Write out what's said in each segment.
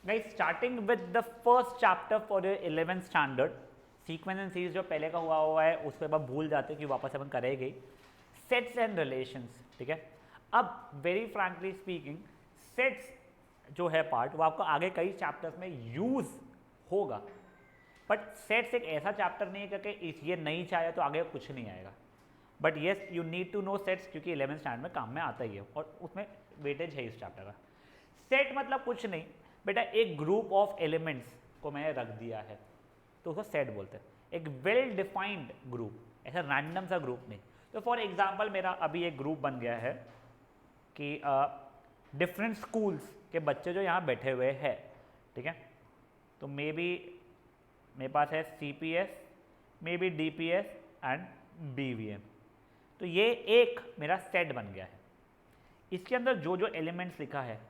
Guys starting with the first chapter for your 11th standard, sequence and series जो पहले का हुआ है उसको एक बार भूल जाते हैं कि वापस अपन करेंगे। सेट्स एंड रिलेशंस, ठीक है। अब वेरी फ्रैंकली स्पीकिंग, सेट्स जो है पार्ट वो आपको आगे कई चैप्टर्स में यूज होगा, बट सेट्स एक ऐसा चैप्टर नहीं है कि ये नहीं चाहिए तो आगे कुछ नहीं आएगा। But yes you need to know sets, क्योंकि 11th स्टैंडर्ड में काम में आता ही है और उसमें वेटेज है इस चैप्टर का। सेट मतलब कुछ नहीं बेटा, एक ग्रुप ऑफ एलिमेंट्स को मैंने रख दिया है तो उसको सेट बोलते हैं। एक वेल डिफाइंड ग्रुप, ऐसा रैंडम सा ग्रुप नहीं। तो फॉर एग्जांपल मेरा अभी एक ग्रुप बन गया है कि डिफरेंट स्कूल्स के बच्चे जो यहाँ बैठे हुए हैं, ठीक है। तो मे बी मेरे पास है CPS, may be DPS and BVM। तो ये एक मेरा सेट बन गया है। इसके अंदर जो जो एलिमेंट्स लिखा है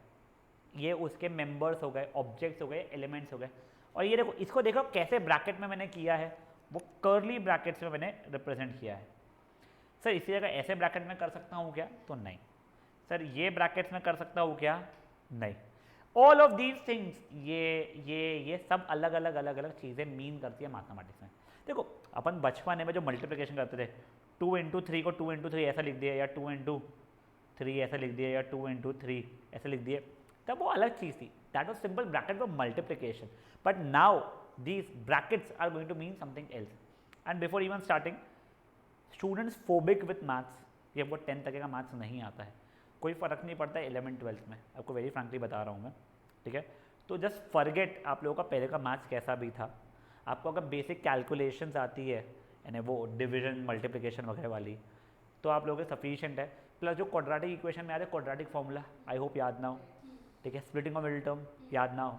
ये उसके मेंबर्स हो गए, ऑब्जेक्ट्स हो गए, एलिमेंट्स हो गए। और ये देखो, इसको देखो कैसे ब्रैकेट में मैंने किया है, वो कर्ली ब्रैकेट्स में मैंने रिप्रेजेंट किया है। सर इसी जगह ऐसे ब्रैकेट में कर सकता हूँ क्या? तो नहीं। सर ये ब्रैकेट्स में कर सकता हूँ क्या? नहीं। ऑल ऑफ दीज थिंग्स, ये सब अलग अलग चीज़ें मीन करती है मैथमेटिक्स में। देखो अपन बचपन में जो मल्टीप्लिकेशन करते थे, 2 इंटू 3 को 2 इंटू 3 ऐसा लिख दिया, या 2 इंटू 3 ऐसा लिख दिया, या 2 इंटू 3 ऐसा लिख दिया, तब वो अलग चीज़ थी। That was simple bracket for multiplication. But now these brackets are going to mean something else. And before even starting, students phobic with maths, ये वो 10 तक का मैथ्स नहीं आता है, कोई फ़र्क नहीं पड़ता है 11th 12th में, आपको वेरी फ्रैंकली बता रहा हूँ मैं, ठीक है। तो जस्ट फॉरगेट आप लोगों का पहले का मैथ्स कैसा भी था। आपको अगर बेसिक कैलकुलेशंस आती है, यानी वो डिवीजन मल्टीप्लिकेशन वगैरह वाली, तो आप लोगों के सफिशिएंट है। प्लस जो क्वाड्रेटिक इक्वेशन में आ रहा है, क्वाड्रेटिक फॉर्मूला आई होप याद ना हो, ठीक है। स्प्लिटिंग ऑफ मिडिल टर्म याद ना हो,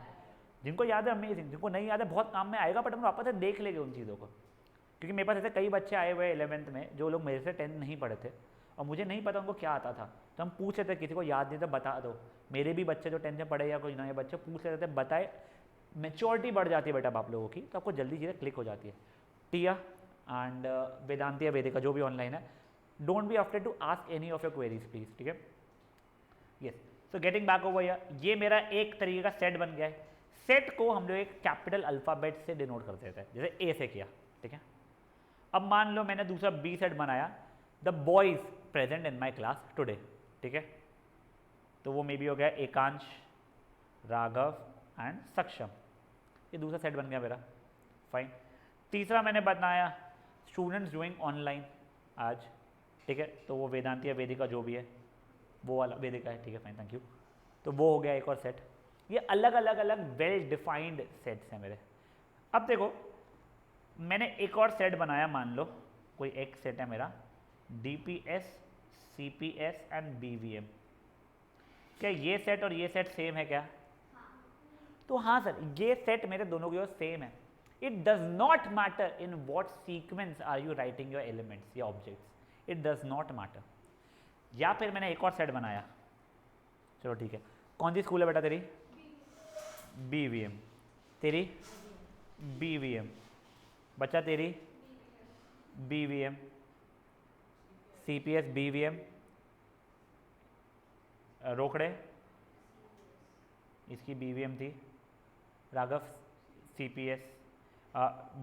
जिनको याद है अमेजिंग, जिनको नहीं याद है बहुत काम में आएगा, बट हम वापस से देख लेंगे उन चीज़ों को। क्योंकि मेरे पास ऐसे कई बच्चे आए हुए 11th में जो लोग मेरे से 10th नहीं पढ़े थे और मुझे नहीं पता उनको क्या आता था, तो हम पूछ रहे थे, किसी को याद नहीं था बता दो। मेरे भी बच्चे जो 10th में पढ़े या कोई नए बच्चे पूछ रहे थे, बताए। मेच्योरिटी बढ़ जाती है बेटा आप लोगों की, तो आपको जल्दी चीज़ें क्लिक हो जाती है। टिया एंड वेदांती या वेदिका जो भी ऑनलाइन है, don't be after two ask any of your queries please, ठीक है। Yes, so getting back over here, ये मेरा एक तरीके का सेट बन गया है। सेट को हम लोग एक कैपिटल अल्फ़ाबेट से डिनोट कर देते हैं, जैसे ए से किया, ठीक है। अब मान लो मैंने दूसरा बी सेट बनाया, the boys present in my class today, ठीक है। तो वो मे बी हो गया एकांश, राघव एंड सक्षम, ये दूसरा सेट बन गया मेरा, फाइन। तीसरा मैंने बनाया स्टूडेंट्स डूइंग ऑनलाइन आज, ठीक है। तो वो वेदांती या वेदिका जो भी है, वो वाला वेदिका है, ठीक है, फाइन, थैंक यू। तो वो हो गया एक और सेट। ये अलग अलग वेल डिफाइंड सेट्स हैं मेरे। अब देखो मैंने एक और सेट बनाया, मान लो कोई एक सेट है मेरा DPS, CPS एंड BVM। क्या ये सेट और ये सेट सेम है क्या? तो हाँ सर, ये सेट मेरे दोनों की ओर सेम है। It does not matter in what sequence are you writing your elements या objects, it does not matter. या फिर मैंने एक और सेट बनाया, चलो ठीक है, कौन सी स्कूल है बेटा तेरी? BVM, तेरी BVM, बच्चा तेरी BVM, CPS BVM, रोकड़े इसकी BVM थी, राघव CPS,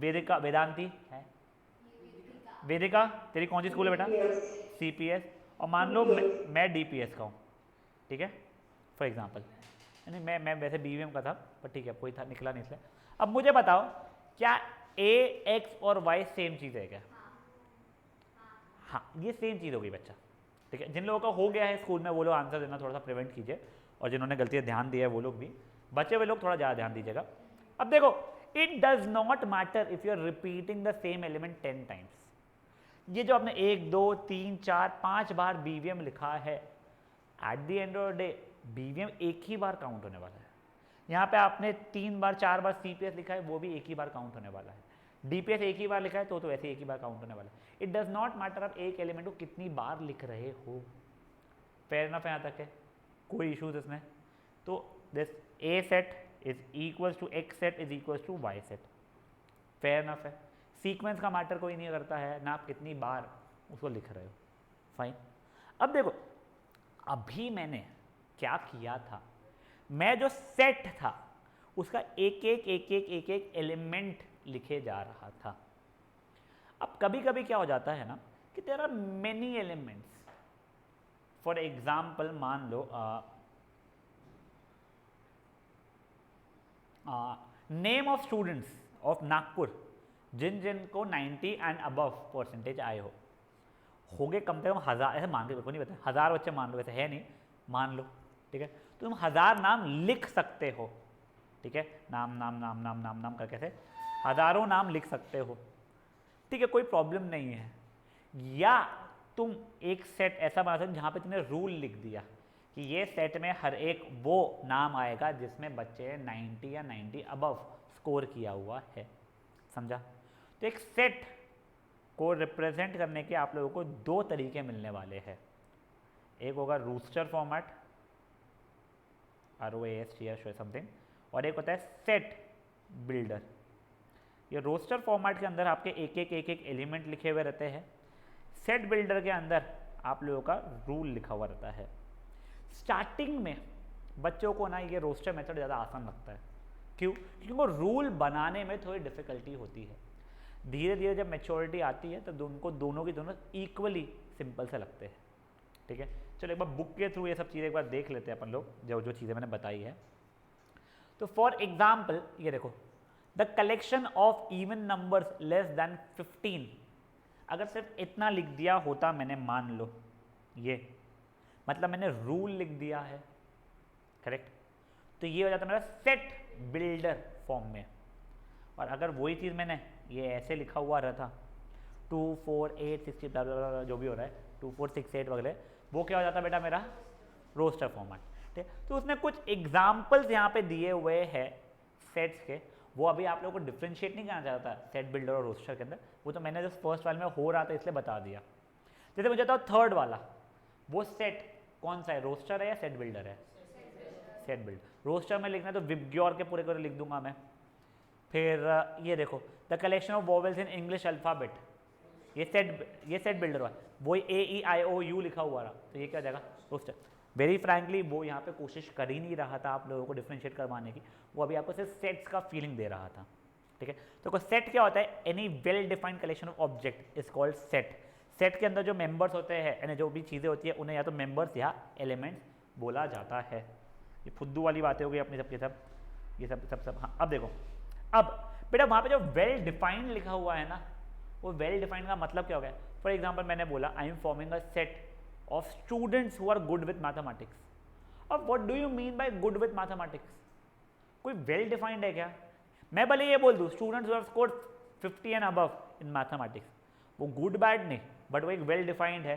वेदिका वेदांती है, वेदिका तेरी कौन सी स्कूल है बेटा? CPS। और मान लो मैं DPS का हूँ, ठीक है, फॉर एग्जाम्पल। नहीं मैं वैसे BVM का था, पर ठीक है कोई था निकला नहीं इसलिए। अब मुझे बताओ क्या A, X और Y सेम चीज़ है क्या? हाँ, ये सेम चीज़ हो गई बच्चा, ठीक है। जिन लोगों का हो गया है स्कूल में वो लोग आंसर देना थोड़ा सा प्रिवेंट कीजिए, और जिन्होंने गलती से ध्यान दिया है वो लोग भी, बचे हुए लोग थोड़ा ज़्यादा ध्यान दीजिएगा। अब देखो, it does not matter if you are repeating the same element 10 times. ये जो आपने 1 2 3 4 5 बार BVM लिखा है, at the end of the day BVM एक ही बार काउंट होने वाला है। यहाँ पे आपने 3 बार 4 बार CPS लिखा है, वो भी एक ही बार काउंट होने वाला है। DPS एक ही बार लिखा है तो वैसे एक ही बार काउंट होने वाला है। इट डज नॉट मैटर आप एक एलिमेंट को कितनी बार लिख रहे हो। फेयर इनफ है यहाँ तक है, कोई इशूज इसमें? तो this A set is equals to X set is equals to Y set, fair enough है। सीक्वेंस का मैटर कोई नहीं करता है, ना आप कितनी बार उसको लिख रहे हो, फाइन। अब देखो अभी मैंने क्या किया था, मैं जो सेट था उसका एक एक एलिमेंट लिखे जा रहा था। अब कभी कभी क्या हो जाता है ना कि there are many elements. For example मान लो name of students of Nagpur जिन जिनको 90 एंड अबव परसेंटेज आए हो गए कम से कम 1000, ऐसे मान के बिल्कुल नहीं बता, 1000 बच्चे मान लो, वैसे है नहीं, मान लो, ठीक है। तो तुम 1000 नाम लिख सकते हो, ठीक है, नाम नाम नाम नाम नाम नाम करके से हजारों नाम लिख सकते हो, ठीक है, कोई प्रॉब्लम नहीं है। या तुम एक सेट ऐसा बना सकते जहाँ पे तुमने रूल लिख दिया कि ये सेट में हर एक वो नाम आएगा जिसमें बच्चे 90 या 90 अबव स्कोर किया हुआ है, समझा। तो एक सेट को रिप्रेजेंट करने के आप लोगों को दो तरीके मिलने वाले हैं। एक होगा रोस्टर फॉर्मेट, ROASTR समथिंग, और एक होता है सेट बिल्डर। ये रोस्टर फॉर्मेट के अंदर आपके एक एक एलिमेंट लिखे हुए रहते हैं, सेट बिल्डर के अंदर आप लोगों का रूल लिखा हुआ रहता है। स्टार्टिंग में बच्चों को ना ये रोस्टर मेथड ज़्यादा आसान लगता है, क्यों? क्योंकि वो रूल बनाने में थोड़ी डिफिकल्टी होती है। धीरे धीरे जब मैच्योरिटी आती है तो उनको दोनों की दोनों इक्वली सिंपल से लगते हैं, ठीक है। चलो एक बार बुक के थ्रू ये सब चीज़ें एक बार देख लेते हैं अपन लोग, जो जो चीज़ें मैंने बताई है। तो फॉर एग्जाम्पल ये देखो, the collection of even numbers less than 15, अगर सिर्फ इतना लिख दिया होता मैंने, मान लो ये मतलब मैंने रूल लिख दिया है, करेक्ट, तो ये हो जाता मेरा सेट बिल्डर फॉर्म में। और अगर वही चीज़ मैंने ये ऐसे लिखा हुआ रहता 2 4 8 60 जो भी हो रहा है 2 4 6 8 वगैरह, वो क्या हो जाता बेटा मेरा रोस्टर फॉर्मेट, ठीक है। तो उसने कुछ एग्जाम्पल्स यहाँ पे दिए हुए हैं सेट्स के, वो अभी आप लोगों को डिफ्रेंशिएट नहीं करना चाहता सेट बिल्डर और रोस्टर के अंदर, वो तो मैंने जो फर्स्ट वाले में हो रहा था इसलिए बता दिया। जैसे मुझे बताओ थर्ड वाला, वो सेट कौन सा है, रोस्टर है या सेट बिल्डर है? Set builder. रोस्टर में लिखना है तो विबग्योर के पूरे लिख दूंगा मैं। फिर ये देखो, the collection of vowels in English alphabet, ये सेट बिल्डर हुआ, वो AEIOU लिखा हुआ रहा, तो ये क्या हो जाएगा, रोस्टर। वेरी फ्रैंकली वो यहाँ पे कोशिश कर ही नहीं रहा था आप लोगों को डिफ्रेंशिएट करवाने की, वो अभी आपको सिर्फ सेट्स का फीलिंग दे रहा था, ठीक है। तो सेट क्या होता है, any well defined collection of object is called set. Set के अंदर जो मेंबर्स होते हैं यानी जो भी चीज़ें होती है उन्हें या तो मेंबर्स या एलिमेंट्स बोला जाता है। ये फुद्दू वाली बातें हो गई अपनी सबके सब, ये सब। हाँ अब देखो, अब बेटा वहाँ पे जो वेल डिफाइंड लिखा हुआ है ना, वो वेल डिफाइंड का मतलब क्या हो गया। फॉर एग्जाम्पल मैंने बोला I am forming a set of students who are good with mathematics. अब what do you mean by good with mathematics? कोई वेल डिफाइंड है क्या? मैं भले ये बोल दूँ students who have scored 50 and above in mathematics, वो गुड बैड नहीं, बट वो एक वेल डिफाइंड है,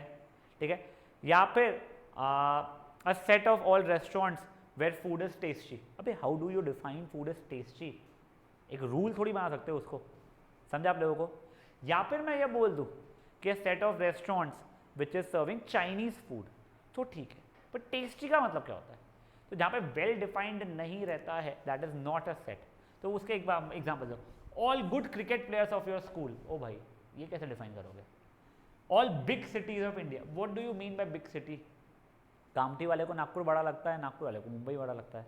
ठीक है। या फिर a set of all restaurants where food is tasty. अबे how do you define food is tasty? एक रूल थोड़ी बना सकते हो उसको, समझा आप लोगों को। या फिर मैं ये बोल दूँ कि set of restaurants which is serving Chinese food, तो ठीक है, पर टेस्टी का मतलब क्या होता है? तो जहाँ पे वेल डिफाइंड नहीं रहता है that is not a set. तो उसके एक एग्जाम्पल दो, all good cricket players of your school. ओ भाई ये कैसे डिफाइन करोगे? All big cities of India, what do you mean by big city? Kamthi वाले को नागपुर बड़ा लगता है, नागपुर वाले को मुंबई बड़ा लगता है,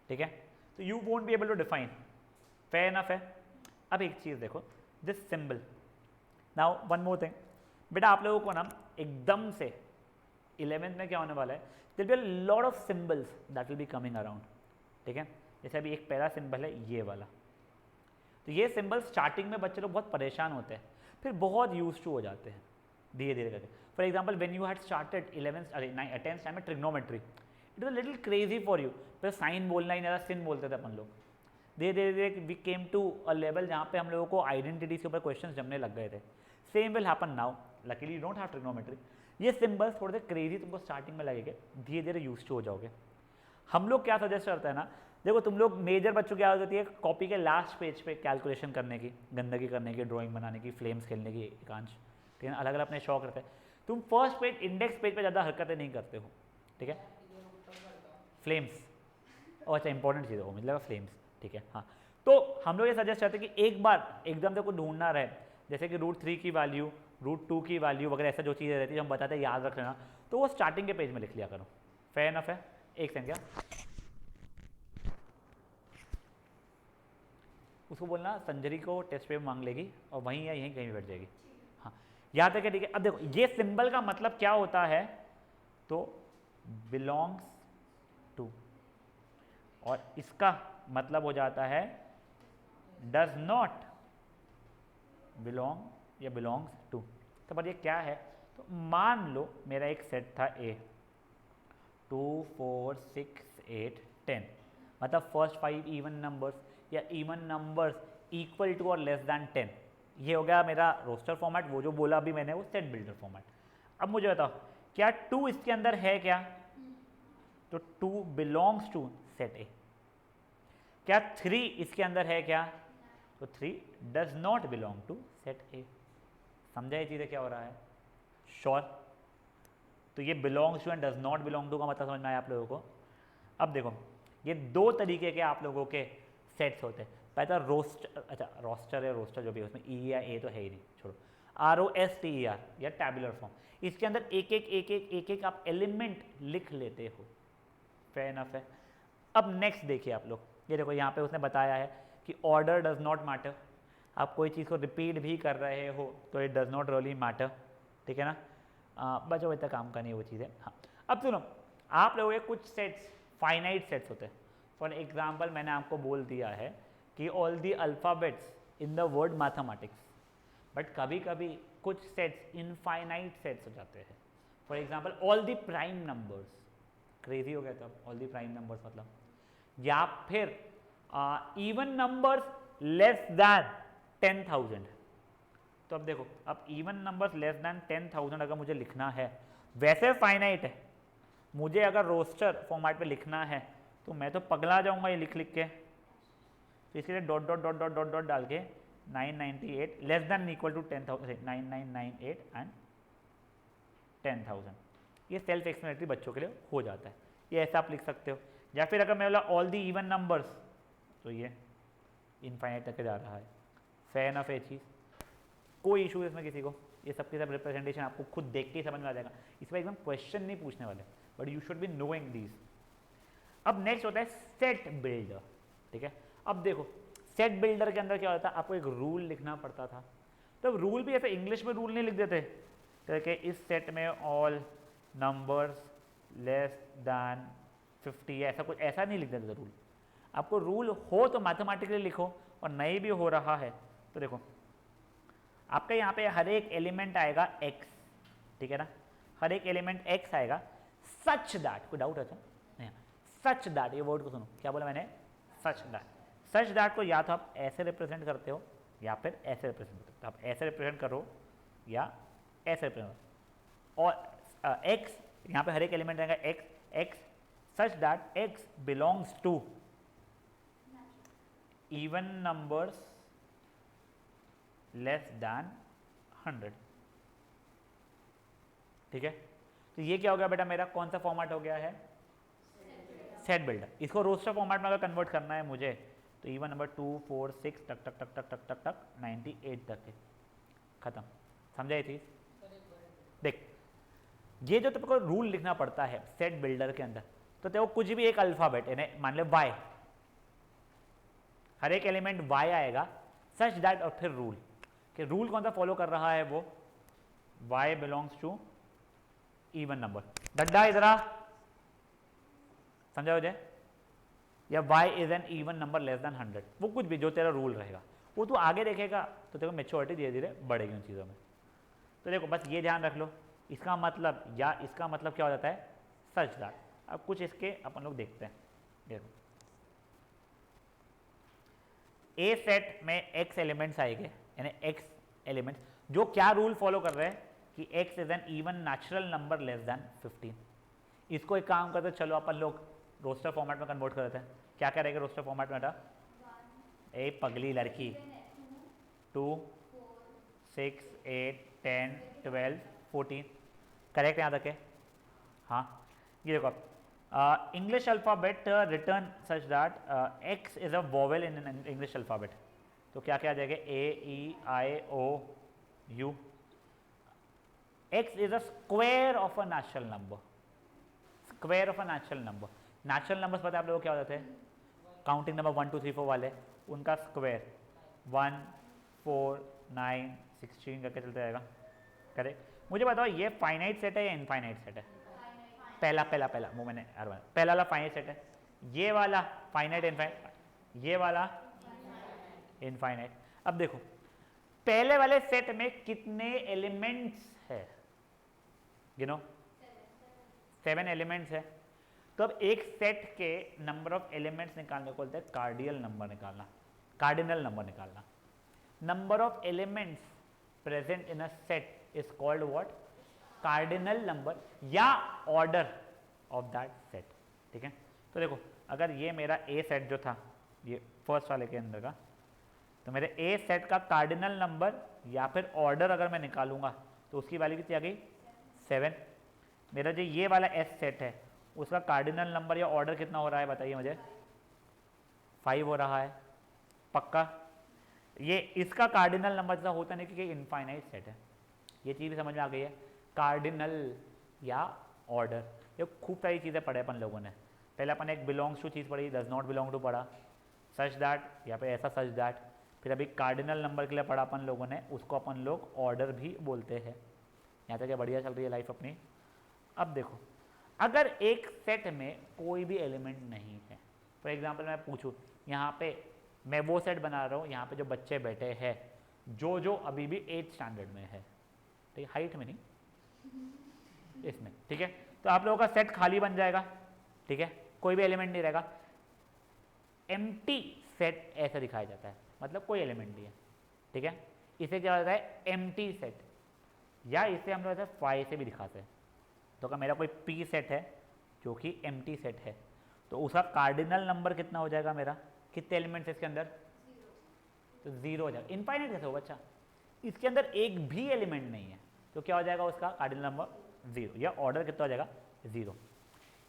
ठीक है। तो you won't be able to define, fair enough है। अब एक चीज़ देखो, this symbol, now one more thing बेटा, आप लोगों को ना एकदम से 11th में क्या होने वाला है, there will be a lot of symbols that will be coming around, ठीक है। जैसे अभी एक पहला सिंबल है ये वाला, तो ये सिंबल स्टार्टिंग में बच्चे लोग बहुत परेशान होते हैं, फिर बहुत यूज टू हो जाते हैं धीरे धीरे करके। For example when you had started 10th time में trigonometry, it was little crazy for you, फिर साइन बोलना ही नहीं था, सिन बोलते थे अपन लोग। धीरे धीरे we came to a level जहाँ पे हम लोगों को आइडेंटिटी के ऊपर क्वेश्चंस जमने लग गए थे। Same will happen now, luckily you don't have trigonometry. ये सिंबल्स थोड़े से क्रेजी तुमको स्टार्टिंग में लगेंगे, धीरे धीरे यूज टू हो जाओगे। हम लोग क्या सजेस्ट करते हैं ना, देखो तुम लोग मेजर बच्चों की आदत होती है कॉपी के लास्ट पेज पे कैलकुलेशन करने की, गंदगी करने की, ड्राइंग बनाने की, फ्लेम्स खेलने की, एकांश, ठीक है, अलग अलग अपने शौक रहते हैं। तुम फर्स्ट पेज इंडेक्स पेज पे ज़्यादा हरकतें नहीं करते हो, ठीक है। फ्लेम्स, अच्छा इंपॉर्टेंट चीज़ है वो, मतलब फ्लेम्स, ठीक है। हाँ तो हम लोग ये सजेस्ट करते हैं कि एक बार एकदम से कुछ ढूंढना रहे, जैसे कि √3 की वैल्यू, √2 की वैल्यू वगैरह, ऐसा जो चीज़ें रहती है हम बताते हैं याद रख लेना, तो वो स्टार्टिंग के पेज में लिख लिया करो। फेयर इनफ है? एक सेकंड क्या उसको बोलना संजरी को टेस्ट पे मांग लेगी और वहीं या यहीं कहीं भी बैठ जाएगी। हाँ, यहाँ तक है, ठीक है। अब देखो ये सिंबल का मतलब क्या होता है, तो बिलोंग्स टू, और इसका मतलब हो जाता है डज नॉट बिलोंग या बिलोंग्स टू। तो पर ये क्या है, तो मान लो मेरा एक सेट था ए 2 4 6 8 10, मतलब फर्स्ट 5 इवन नंबर्स या इवन नंबर्स इक्वल टू और लेस दैन 10। ये हो गया मेरा रोस्टर फॉर्मेट, वो जो बोला अभी मैंने वो सेट बिल्डर फॉर्मेट। अब मुझे बताओ क्या 2 इसके अंदर है क्या, तो 2 बिलोंग्स टू सेट ए। क्या 3 इसके अंदर है क्या, तो 3 does not belong to set A. समझा ये चीज़ें क्या हो रहा है, श्योर। तो ये belongs to and does not belong to का मतलब समझ में आया आप लोगों को। अब देखो ये दो तरीके के आप लोगों के सेट्स होते हैं। पहला रोस्टर, अच्छा रोस्टर या रोस्टर जो भी है उसमें ई या ए तो है ही नहीं, छोड़ो, ROSTER या टैबुलर फॉर्म, इसके अंदर एक एक आप एलिमेंट लिख लेते हो, फेयर इनफ है। अब नेक्स्ट देखिए आप लोग, ये देखो यहाँ पे उसने बताया है कि ऑर्डर डज नॉट मैटर। आप कोई चीज़ को रिपीट भी कर रहे हो तो it does not really matter, ठीक है ना। बचो इतना काम का नहीं वो चीज़ है। हाँ, अब सुनो, आप लोगों के कुछ सेट्स फाइनाइट सेट्स होते हैं। फॉर एग्जाम्पल मैंने आपको बोल दिया है कि all the alphabets in the word mathematics, but कभी कभी कुछ सेट्स इनफाइनाइट सेट्स हो जाते हैं। For example all the prime numbers, crazy हो गया तब ऑल दी प्राइम नंबर्स मतलब, या फिर इवन नंबर्स लेस दैन 10,000। तो अब देखो, अब इवन नंबर्स लेस दैन 10,000 अगर मुझे लिखना है, वैसे फाइनाइट है, मुझे अगर रोस्टर फॉर्मेट पे लिखना है तो मैं तो पगला जाऊंगा ये लिख लिख के। तो इसके लिए dot dot dot dot dot dot डाल के 998 less than equal to 10,000, 9998 and 10,000, ये सेल्फ एक्सप्लेनेटरी बच्चों के लिए हो जाता है। ये ऐसा आप लिख सकते हो। या फिर अगर मैं बोला ऑल दी इवन नंबर्स, तो ये इनफाइनाइट तक जा रहा है, फेयर इनफ है चीज़, कोई इशू इसमें किसी को। ये सबके सब रिप्रेजेंटेशन आपको खुद देख के ही समझ में आ जाएगा, इसमें एकदम क्वेश्चन नहीं पूछने वाले, but you should be knowing these. अब नेक्स्ट होता है सेट बिल्डर, ठीक है। अब देखो सेट बिल्डर के अंदर क्या होता है, आपको एक रूल लिखना पड़ता था। तो रूल भी ऐसे इंग्लिश में रूल नहीं लिख देते कि इस सेट में ऑल नंबर्स लेस दैन 50, ऐसा कुछ ऐसा नहीं लिख देते रूल। आपको रूल हो तो मैथमेटिकली लिखो, और नहीं भी हो रहा है तो देखो आपका यहाँ पे हर एक एलिमेंट आएगा x, ठीक है ना, हर एक एलिमेंट x आएगा सच दैट, कोई डाउट है नहीं, सच दैट, ये वर्ड को सुनो क्या बोला मैंने, सच दैट। सच दैट को या तो आप ऐसे रिप्रेजेंट करते हो या फिर ऐसे रिप्रेजेंट करते हो, तो आप ऐसे रिप्रेजेंट करो या ऐसे रिप्रेजेंट करो। और x यहाँ पे हर एक एलिमेंट आएगा x such that x belongs to even numbers less than 100, ठीक है। तो ये क्या हो गया बेटा, मेरा कौन सा फॉर्मेट हो गया है, सेट बिल्डर। इसको रोस्टर फॉर्मेट में अगर कन्वर्ट करना है मुझे, तो इवन नंबर 2 4 6 टक टक टक टक टक टक टक 98 तक है, खत्म। समझा ये चीज। देख ये जो तुमको रूल लिखना पड़ता है सेट बिल्डर के अंदर, तो तेरे को कुछ भी एक अल्फाबेट यानी मान ले y, हर एक एलिमेंट y आएगा सच दैट, और फिर रूल कि रूल कौन सा फॉलो कर रहा है, वो y belongs to even number. डड्डा इधर आ, समझा हो जाए, या y is an even number less than 100, वो कुछ भी जो तेरा रूल रहेगा वो तू आगे देखेगा तो तेरे को मेच्योरिटी धीरे धीरे बढ़ेगी उन चीज़ों में। तो देखो बस ये ध्यान रख लो, इसका मतलब या इसका मतलब क्या हो जाता है, सच दैट। अब कुछ इसके अपन लोग देखते हैं। देखो ए सेट में x एलिमेंट्स आएंगे, यानी x एलिमेंट्स जो क्या रूल फॉलो कर रहे हैं कि x is an even natural number less then 15। इसको एक काम करते, चलो अपन लोग रोस्टर फॉर्मेट में कन्वर्ट कर देते हैं। क्या क्या रहेगा रोस्टर फॉर्मेट में बेटा, ए पगली लड़की, 2 6 8 10 12 14, करेक्ट यहाँ तक है। हाँ ये देखो English alphabet written such that X is a vowel in an English alphabet, तो क्या क्या आ जाएगा, A E I O U। X is a square of a natural number, square of a natural number। natural numbers पता है आप लोगों को क्या हो जाते हैं, काउंटिंग नंबर 1 2 3 4 वाले उनका स्क्वायर 1 4 9 16 करके चलता जाएगा। करेक्ट। मुझे बताओ ये फाइनाइट सेट है या इनफाइनाइट सेट है? पहला पहला पहला वो मैंने पहला वाला फाइनाइट सेट है, ये वाला फाइनाइट इनफाइनाइट, ये वाला इनफाइनाइट। अब देखो पहले वाले सेट में कितने एलिमेंट्स है? गिनो। 7 एलिमेंट्स है। तो अब एक सेट के नंबर ऑफ एलिमेंट्स निकालने को बोलते हैं कार्डियल नंबर निकालना, कार्डिनल नंबर निकालना। Number of elements present in a set is called what? Cardinal number या ऑर्डर ऑफ दैट सेट। ठीक है। तो देखो अगर ये मेरा ए सेट जो था ये फर्स्ट वाले के अंदर का, तो मेरे ए सेट का कार्डिनल नंबर या फिर ऑर्डर अगर मैं निकालूंगा तो उसकी वैल्यू कितनी आ गई? 7। मेरा जो ये वाला एस सेट है उसका कार्डिनल नंबर या ऑर्डर कितना हो रहा है बताइए मुझे? 5 हो रहा है पक्का। ये इसका कार्डिनल नंबर जैसा होता नहीं क्योंकि इनफाइनाइट सेट है। ये चीज़ समझ में आ गई है? कार्डिनल या ऑर्डर, ये खूब सारी चीज़ें पढ़े अपन लोगों ने। पहले अपन एक बिलोंग्स टू चीज़ पढ़ी, डज नॉट बिलोंग टू पढ़ा, सच दैट या फिर ऐसा सच दैट, फिर अभी कार्डिनल नंबर के लिए पढ़ा अपन लोगों ने, उसको अपन लोग ऑर्डर भी बोलते हैं। यहाँ तक क्या बढ़िया चल रही है लाइफ अपनी। अब देखो अगर एक सेट में कोई भी एलिमेंट नहीं है, फॉर एग्जाम्पल मैं पूछूँ यहाँ पे मैं वो सेट बना रहा हूँ, यहाँ पे जो बच्चे बैठे हैं जो अभी भी 8th स्टैंडर्ड में है, ठीक है, हाइट में नहीं इसमें, ठीक है। तो आप लोगों का सेट खाली बन जाएगा, ठीक है, कोई भी एलिमेंट नहीं रहेगा। एम्प्टी सेट ऐसा दिखाया जाता है, मतलब कोई एलिमेंट नहीं है, ठीक है। इसे क्या होता है? एम्प्टी सेट, या इसे हम लोग ऐसे फाई से भी दिखाते हैं। तो अगर मेरा कोई पी सेट है जो कि एम्प्टी सेट है तो उसका कार्डिनल नंबर कितना हो जाएगा मेरा? कितने एलिमेंट्स है इसके अंदर? तो 0 हो जाएगा। इनफाइनाइट कैसे होगा बच्चा? इसके अंदर एक भी एलिमेंट नहीं है तो क्या हो जाएगा उसका कार्डिनल नंबर? 0, या ऑर्डर कितना हो जाएगा? 0।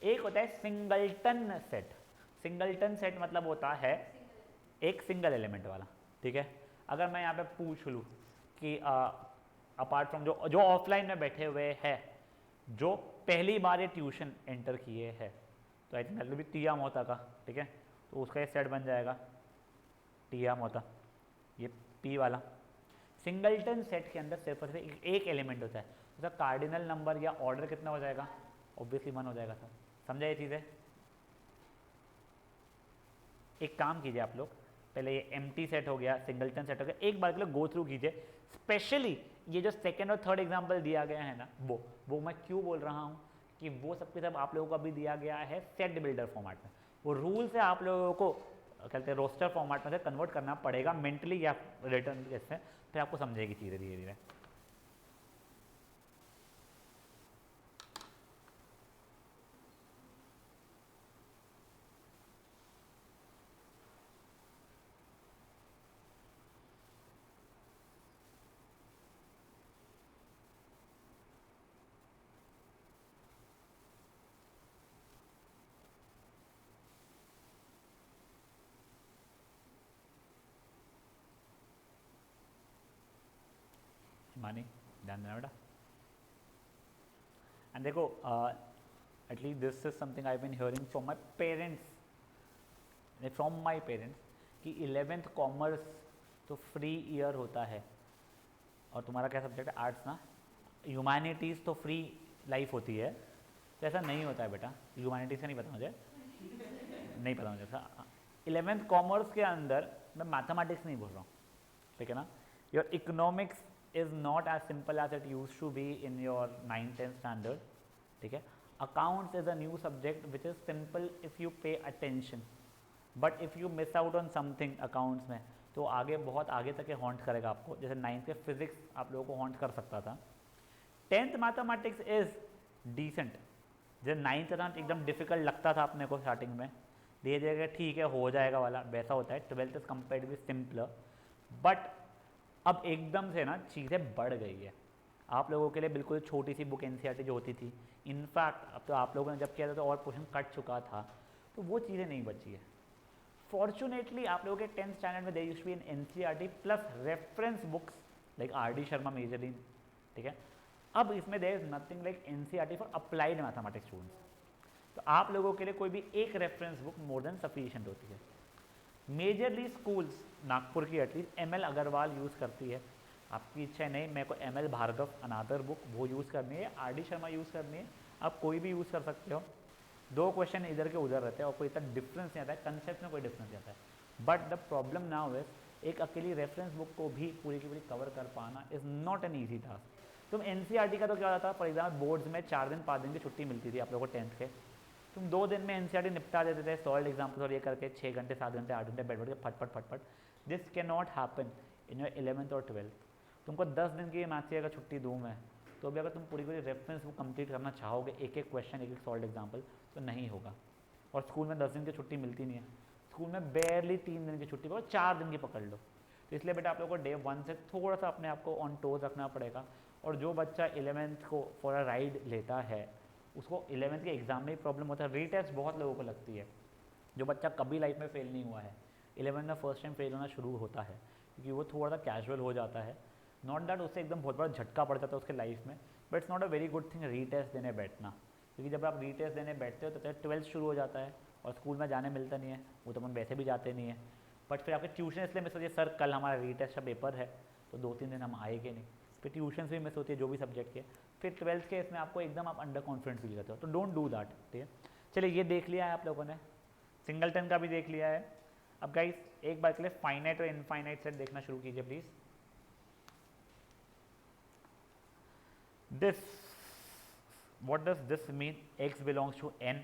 एक होता है सिंगलटन सेट। सिंगलटन सेट मतलब होता है एक सिंगल एलिमेंट वाला, ठीक है। अगर मैं यहाँ पे पूछ लूँ कि अपार्ट फ्रॉम जो ऑफलाइन में बैठे हुए हैं, जो पहली बार ये ट्यूशन एंटर किए हैं, तो आई थिंक भी टिया मोहता का, ठीक है, तो उसका ये सेट बन जाएगा टिया मोहता, ये पी वाला। सिंगलटन सेट के अंदर सिर्फ और सिर्फ एक एलिमेंट होता है, उसका कार्डिनल नंबर या ऑर्डर कितना हो जाएगा? ऑब्वियसली 1 हो जाएगा सर। समझा ये चीज़ है? एक काम कीजिए आप लोग, पहले ये एम्प्टी सेट हो गया, सिंगलटन सेट हो गया, एक बार के लिए गो थ्रू कीजिए। स्पेशली ये जो सेकेंड और थर्ड एग्जाम्पल दिया गया है ना, वो मैं क्यों बोल रहा हूँ कि वो सबके सब आप लोगों को अभी दिया गया है सेट बिल्डर फॉर्मेट में। वो रूल से आप लोगों को कहते हैं रोस्टर फॉर्मेट में से कन्वर्ट करना पड़ेगा मेंटली या रिटर्न जैसे, फिर आपको समझेगी चीज़ें धीरे धीरे। मानी ध्यान देना बेटा। एंड देखो at least this is something I been hearing from my parents, कि 11th कॉमर्स तो फ्री ईयर होता है, और तुम्हारा क्या सब्जेक्ट है? आर्ट्स ना। ह्यूमैनिटीज़ तो फ्री लाइफ होती है, तो ऐसा नहीं होता है बेटा। ह्यूमैनिटीज़ का नहीं पता मुझे, नहीं पता मुझे। 11th कॉमर्स के अंदर मैं मैथमेटिक्स नहीं बोल रहा हूँ, ठीक है ना। Your economics is not as simple as it used to be in your 9th-10th standard, ठीक है। Accounts is a new subject which is simple if you pay attention, but if you miss out on something accounts में तो आगे बहुत आगे तक ये haunt करेगा आपको। जैसे 9th के फिजिक्स आप लोगों को हॉन्ट कर सकता था, 10th मैथमेटिक्स इज डिसेंट। जैसे 9th था एकदम डिफिकल्ट लगता था अपने को स्टार्टिंग में, धीरे धीरे ठीक है हो जाएगा वाला, वैसा होता है। 12th is comparatively simpler, but अब एकदम से ना चीज़ें बढ़ गई है। आप लोगों के लिए बिल्कुल छोटी सी बुक एनसीईआरटी जो होती थी, इनफैक्ट अब तो आप लोगों ने जब किया था तो और पोर्शन कट चुका था, तो वो चीज़ें नहीं बची है। फॉर्चुनेटली आप लोगों के 10th स्टैंडर्ड में they used to be in NCERT plus reference books like R D. Sharma majorly, ठीक है। अब इसमें there is nothing like NCERT for applied mathematics students. तो आप लोगों के लिए कोई भी एक reference book more than sufficient होती है। मेजरली स्कूल्स नागपुर की एटलीस्ट ML अग्रवाल यूज़ करती है। आपकी इच्छा है नहीं मेरे को ML भार्गव अनादर बुक वो यूज़ करनी है, RD शर्मा यूज़ करनी है, आप कोई भी यूज़ कर सकते हो। 2 क्वेश्चन इधर के उधर रहते हैं और कोई इतना डिफरेंस नहीं आता है, कंसेप्ट में कोई डिफरेंस नहीं आता है। But the problem now is एक अकेली रेफरेंस बुक को भी पूरी की पूरी कवर कर पाना is not an easy task. तुम NCERT का तो क्या होता था, फॉर एग्जाम्पल बोर्ड्स में 4 दिन 5 दिन की छुट्टी मिलती थी आप लोगों को 10th के, तुम 2 दिन में NCERT निपटा देते थे, सॉल्व एग्जाम्पल्स और ये करके 6 घंटे 7 घंटे 8 घंटे बैठ बैठ के फटफट फटफट। This can not happen in your 11th और 12th। तुमको 10 दिन की मैथ्स की अगर छुट्टी दूँ मैं, तो भी अगर तुम पूरी पूरी रेफरेंस बुक कंप्लीट करना चाहोगे, एक एक क्वेश्चन एक एक सॉल्व एग्जाम्पल, तो नहीं होगा। और स्कूल में 10 दिन की छुट्टी मिलती नहीं है, स्कूल में बेयरली 3 दिन की छुट्टी पकड़ो, 4 दिन की पकड़ लो। तो इसलिए बेटा आप लोगों को डे 1 से थोड़ा सा अपने आप को ऑन टोज रखना पड़ेगा। और जो बच्चा 11th को फॉर अ राइड लेता है उसको 11th के एग्जाम में ही प्रॉब्लम होता है, रीटेस्ट बहुत लोगों को लगती है। जो बच्चा कभी लाइफ में फेल नहीं हुआ है 11th में फर्स्ट टाइम फेल होना शुरू होता है, क्योंकि वो थोड़ा सा कैजुअल हो जाता है। नॉट दैट उससे एकदम बहुत बड़ा झटका पड़ जाता है उसके लाइफ में, but it's not a very good thing retest देने बैठना, क्योंकि जब आप रीटेस्ट देने बैठते हो तो 12th शुरू हो जाता है और स्कूल में जाने मिलता नहीं है, वो तो हम वैसे भी जाते नहीं है। बट फिर आपके ट्यूशन इसलिए मिस होती है, सर कल हमारा रीटेस्ट का पेपर है तो 2-3 दिन हम आएंगे नहीं, फिर ट्यूशन भी मिस होती है जो भी सब्जेक्ट के, फिर 12th के इसमें आपको एकदम आप अंडर कॉन्फिडेंस फील करते हो, तो डोंट डू दैट। ठीक है, चलिए ये देख लिया है आप लोगों ने, सिंगलटन का भी देख लिया है। अब गाइस एक बार के लिए फाइनाइट और इनफाइनाइट सेट देखना शुरू कीजिए please. This what does this mean, x belongs to n,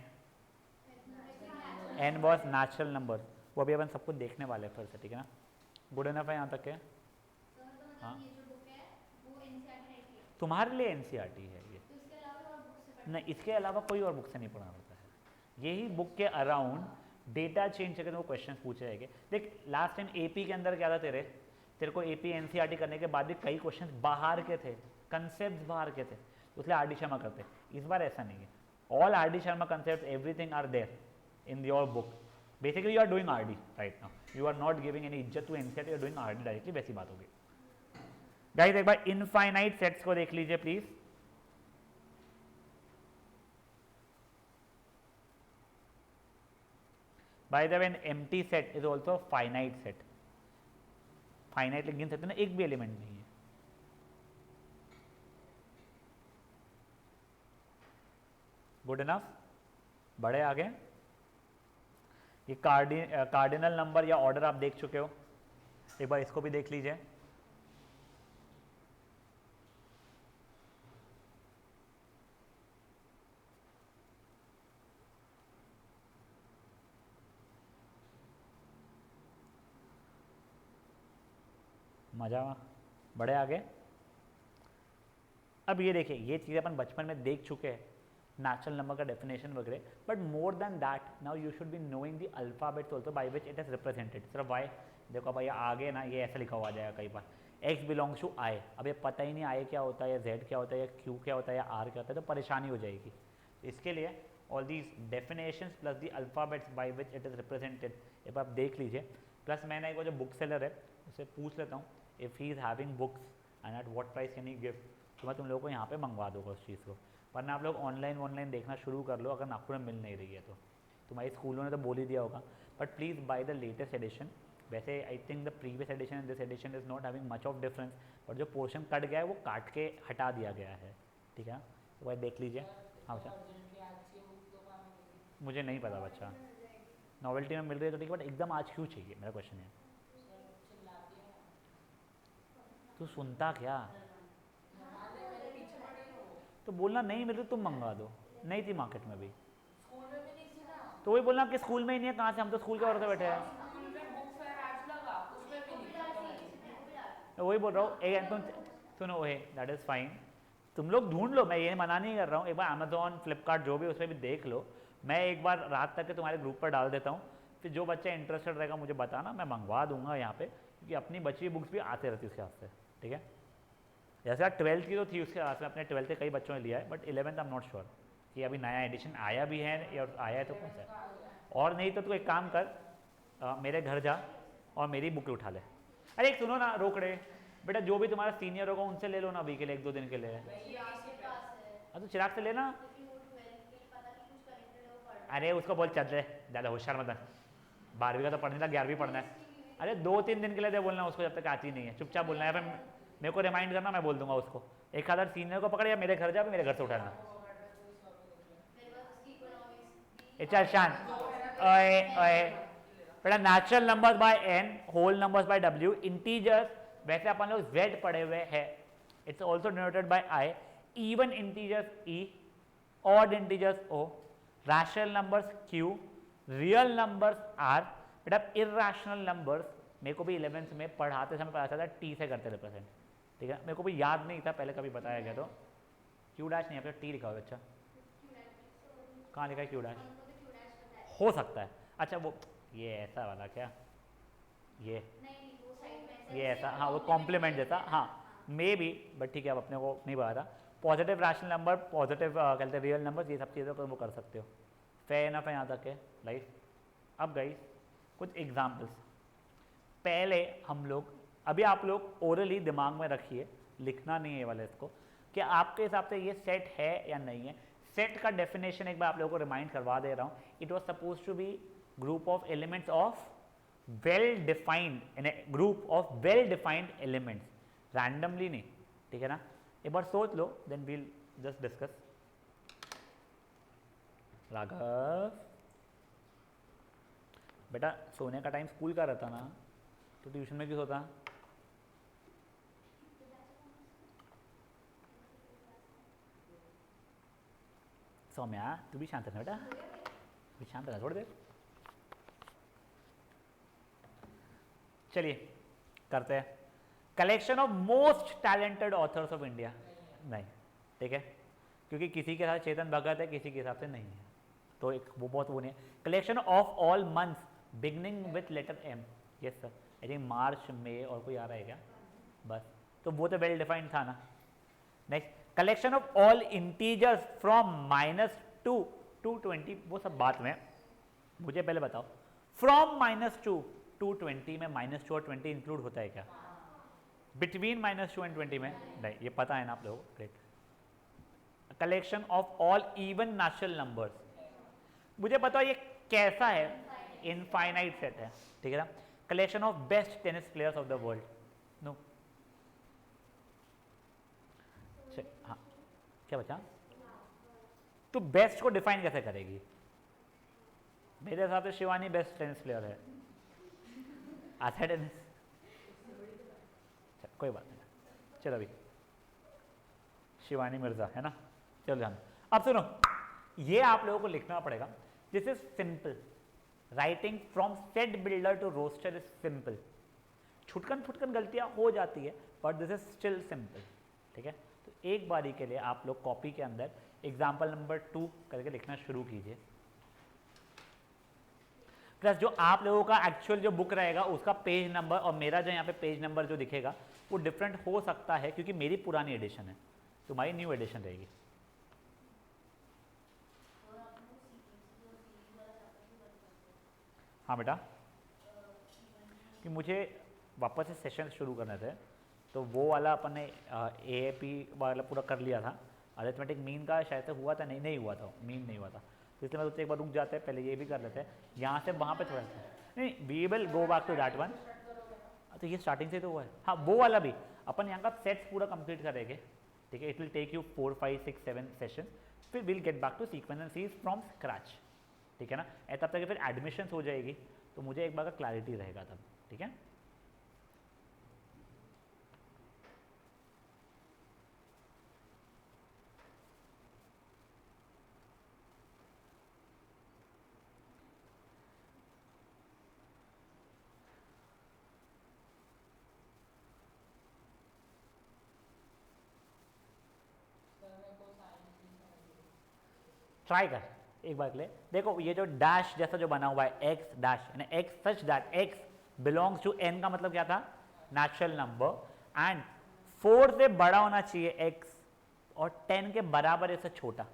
n was natural number, वो अभी अपन सबको देखने वाले हैं फिर से, ठीक है ना। गुड इनफ है यहाँ तक है? हाँ तुम्हारे लिए NCERT है ये, नहीं इसके अलावा कोई और बुक से नहीं पढ़ना पड़ता है, यही बुक के अराउंड डेटा चेंज करके वो क्वेश्चन पूछे जाएंगे। देख लास्ट टाइम AP के अंदर क्या था, तेरे को AP NCERT करने के बाद भी कई क्वेश्चंस बाहर के थे, कंसेप्ट बाहर के थे, इसलिए RD शर्मा करते। इस बार ऐसा नहीं है, all RD Sharma concept everything are there in your book. Basically you are doing RD right now, you are not giving any इज्जत to NCERT, you are doing RD directly, वैसी बात होगी। गाइस एक बार इनफाइनाइट सेट्स को देख लीजिए please. By the way, an empty set is also a finite set. Finitely गिन सकते ना, एक भी एलिमेंट नहीं है। गुड इनफ, बड़े आगे। ये कार्डिनल नंबर या ऑर्डर आप देख चुके हो, एक बार इसको भी देख लीजिए। मजा, बड़े आगे। अब ये देखिए, ये चीज़ अपन बचपन में देख चुके हैं, नेचुरल नंबर का डेफिनेशन वगैरह, but more than that now you should be knowing the alphabets also by which it is represented. सिर्फ वाई देखो भाई आगे ना ये ऐसा लिखा हुआ आ जाएगा कई बार, x बिलोंग्स टू I, अब ये पता ही नहीं I क्या होता है या Z क्या होता है या Q क्या होता है या R क्या होता है, तो परेशानी हो जाएगी। इसके लिए all these definitions plus the alphabets by which it is represented एक बार आप देख लीजिए। प्लस मैंने एक वो जो बुक सेलर है उससे पूछ लेता हूँ if he is having books and at what price can he give, तो मैं तुम लोगों को यहाँ पे मंगवा दूँगा उस चीज़ को, वरना आप लोग ऑनलाइन देखना शुरू कर लो अगर नागपुर में मिल नहीं रही है तो। तुम्हारी स्कूलों ने तो बोल ही दिया होगा, but please buy the latest edition. वैसे I think the previous edition and this edition is not having much of difference, but जो पोर्शन कट गया है वो काट के हटा दिया गया है, ठीक है। तो भाई देख लीजिए। हाँ बच्चा, मुझे नहीं पता बच्चा, नॉवेल्टी में मिल रही है तो ठीक है, बट एकदम आज क्यों चाहिए, मेरा क्वेश्चन है। तू सुनता क्या, तो बोलना नहीं मिल रही तुम मंगवा दो, नहीं थी मार्केट में भी, तो वही बोलना कि स्कूल में ही नहीं है, कहाँ से, हम तो स्कूल के औरतें बैठे हैं। वही बोल रहा हूँ, एक तुम सुनो, वही दैट इज़ फाइन, तुम लोग ढूंढ लो, मैं ये मना नहीं कर रहा हूँ, एक बार अमेजोन फ्लिपकार्ट जो भी उस पर भी देख लो, मैं एक बार रात तक के तुम्हारे ग्रुप पर डाल देता हूँ, फिर जो बच्चा इंटरेस्टेड रहेगा मुझे बताना, मैं मंगवा दूंगा यहाँ पे, क्योंकि अपनी बची हुई बुक्स भी आते रहती है उसके वास्ते, ठीक है। जैसे आप 12th की तो थी उसके वास्ते अपने 12th के कई बच्चों ने लिया है, but 11th I am not sure कि अभी नया एडिशन आया भी है या आया है तो कौन सा है। और नहीं तो तू एक काम कर, मेरे घर जा और मेरी बुक उठा ले। अरे एक सुनो ना, रोक रहे बेटा, जो भी तुम्हारा सीनियर होगा उनसे ले लो ना अभी के लिए, 1-2 दिन के लिए। हाँ तो चिराग से लेना। अरे उसको बोल चल रहे, ज़्यादा होशियार मत बन, 12वीं का तो पढ़ने था, 11वीं पढ़ना है। अरे 2-3 दिन के लिए दे बोलना उसको, जब तक आती नहीं है चुपचाप बोलना है, फिर मेरे को रिमाइंड करना, मैं बोल दूंगा उसको। एक आधा सीनियर को पकड़ या मेरे घर जा, मेरे घर से उठाना। चल शांत। ओए ओए बेटा, natural numbers by n, whole numbers by w, integers वैसे अपन लोग z पढ़े हुए हैं, it's also denoted by i, even integers e, odd integers o, rational numbers q, real numbers r। बेटा इर्रेशनल नंबर्स मेरे को भी 11th में पढ़ाते समय पता चला t से करते रिप्रेजेंट, ठीक है, मेरे को भी याद नहीं था पहले, कभी बताया गया तो q डैश नहीं है, t लिखा हुआ। अच्छा कहाँ लिखा है q डैश? हो सकता है। अच्छा वो ये ऐसा वाला क्या, ये ऐसा, हाँ वो कॉम्प्लीमेंट जैसा, हाँ मे बी, बट ठीक है, अब अपने को नहीं पता था। पॉजिटिव रैशनल नंबर, पॉजिटिव कहते हैं रियल नंबर, ये सब चीज़ें तो वो कर सकते हो। फेयर इनफ है यहाँ तक है लाइफ। अब गई कुछ एग्जाम्पल्स। पहले हम लोग, अभी आप लोग ओरली दिमाग में रखिए, लिखना नहीं है ये वाले इसको, कि आपके हिसाब से ये सेट है या नहीं है। सेट का डेफिनेशन एक बार आप लोगों को रिमाइंड करवा दे रहा हूँ। It was suppose to be group of elements of well defined, group of well defined elements, randomly नहीं, ठीक है ना। एक बार सोच लो, then we'll just discuss. Raghav बेटा सोने का टाइम स्कूल का रहता ना, तो ट्यूशन में क्यों सोता? सौम्या तू भी शांत रहना बेटा, भी शांत रहना थोड़ी देर। चलिए करते हैं। Collection of most talented authors of India, नहीं ठीक है, क्योंकि किसी के साथ चेतन भगत है, किसी के हिसाब से नहीं है, तो एक वो बहुत वो नहीं है। Collection of all months beginning with letter m, yes sir, I think March में और कोई आ रहा है क्या? बस, तो वो तो वेल डिफाइंड था ना। Next, collection of all integers from -2 to 20, वो सब बात में, मुझे पहले बताओ फ्रॉम -2 to 20 में -2 और 20 इंक्लूड होता है क्या? बिटवीन -2 and 20 में नहीं, ये पता है ना आप लोगों को, great. Collection of all even natural numbers, मुझे पता ये कैसा है, इनफाइनाइट सेट है, ठीक है ना। Collection of best tennis players of the world, no. हाँ क्या बचा? तो बेस्ट को डिफाइन कैसे करेगी? मेरे हिसाब से शिवानी बेस्ट टेनिस प्लेयर है, आता है टेनिस? कोई बात नहीं, चलो अभी शिवानी मिर्जा है ना, चलो ध्यान। अब सुनो, ये आप लोगों को लिखना पड़ेगा। This is simple, writing from set builder to roster is simple. छुटकन फुटकन गलतियां हो जाती है, but this is still simple, ठीक है। तो एक बारी के लिए आप लोग कॉपी के अंदर एग्जाम्पल नंबर 2 करके लिखना शुरू कीजिए। प्लस जो आप लोगों का एक्चुअल जो बुक रहेगा उसका पेज नंबर और मेरा जो यहाँ पे पेज नंबर जो दिखेगा वो डिफरेंट हो सकता है, क्योंकि मेरी पुरानी एडिशन है, तुम्हारी न्यू एडिशन रहेगी। हाँ बेटा, कि मुझे वापस से सेशन शुरू करने थे, तो वो वाला अपन ने AAP वाला पूरा कर लिया था। अरिथमेटिक मीन का शायद से हुआ था, नहीं हुआ था, मीन नहीं हुआ था, तो इसलिए मैं सोचते एक बार रुक जाते हैं, पहले ये भी कर लेते हैं, यहाँ से वहाँ पे थोड़ा सा नहीं, we will go back to that one. तो ये स्टार्टिंग से तो हुआ है, हाँ वो वाला भी अपन यहाँ का सेट्स पूरा कंप्लीट करेंगे, ठीक है। It will take you 4, 5, 6, 7 session, फिर will get back to sequence and series from scratch, ठीक है ना। तब तक फिर एडमिशन्स हो जाएगी, तो मुझे एक बार का क्लैरिटी रहेगा तब, ठीक है। ट्राई कर एक बार के लिए, देखो ये जो डैश जैसा जो बना हुआ है एक्स डैश, यानी x such that x belongs to N का मतलब क्या था? नेचुरल नंबर, एंड 4 से बड़ा होना चाहिए एक्स और 10 के बराबर इससे छोटा।